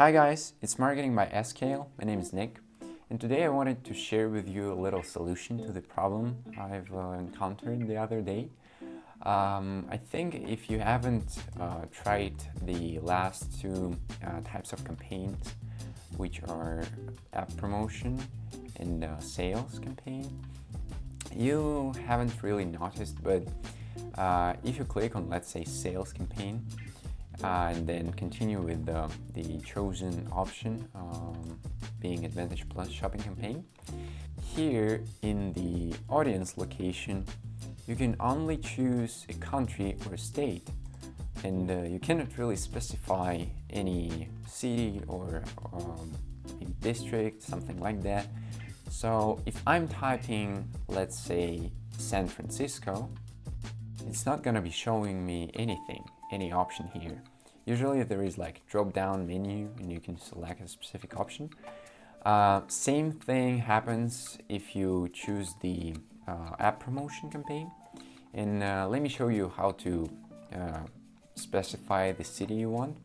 Hi guys, it's Marketing by Escale. My name is Nick, and today I wanted to share with you a little solution to the problem I've encountered the other day. I think if you haven't tried the last two types of campaigns, which are app promotion and sales campaign, you haven't really noticed, but if you click on, let's say, sales campaign, and then continue with the chosen option, being Advantage Plus shopping campaign. Here in the audience location, you can only choose a country or a state, and you cannot really specify any city or a district, something like that. So if I'm typing, let's say, San Francisco, it's not gonna be showing me anything, any option here. Usually there is like drop-down menu and you can select a specific option. Same thing happens if you choose the app promotion campaign. And let me show you how to specify the city you want.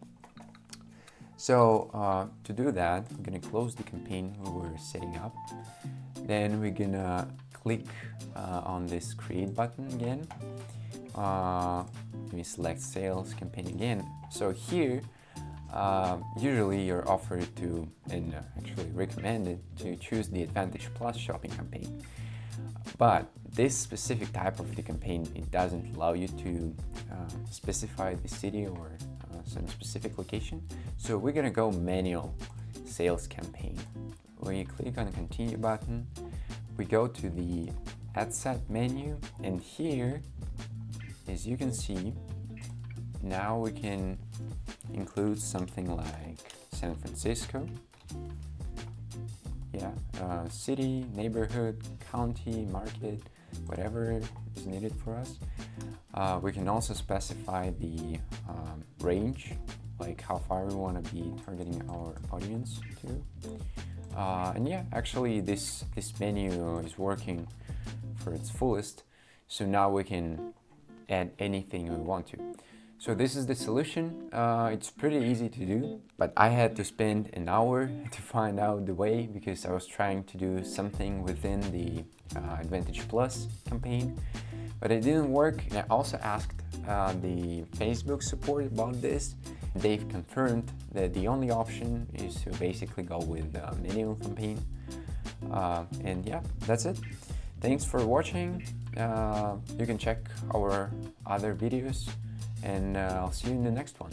So to do that, I'm gonna close the campaign we were setting up. Then we're gonna click on this create button again. Let me select sales campaign again. So here, usually you're offered to, and actually recommended to choose the Advantage Plus shopping campaign. But this specific type of the campaign, it doesn't allow you to specify the city or some specific location. So we're gonna go manual sales campaign. When you click on the continue button, we go to the ad set menu, and here, as you can see, now we can include something like San Francisco, city, neighborhood, county, market, whatever is needed for us. We can also specify the range, like how far we want to be targeting our audience to. And yeah, actually this menu is working for its fullest, so now we can add anything we want to. So this is the solution. It's pretty easy to do, but I had to spend an hour to find out the way because I was trying to do something within the Advantage Plus campaign, but it didn't work. And I also asked the Facebook support about this. They've confirmed that the only option is to basically go with the manual campaign. And yeah, that's it. Thanks for watching. You can check our other videos, and I'll see you in the next one.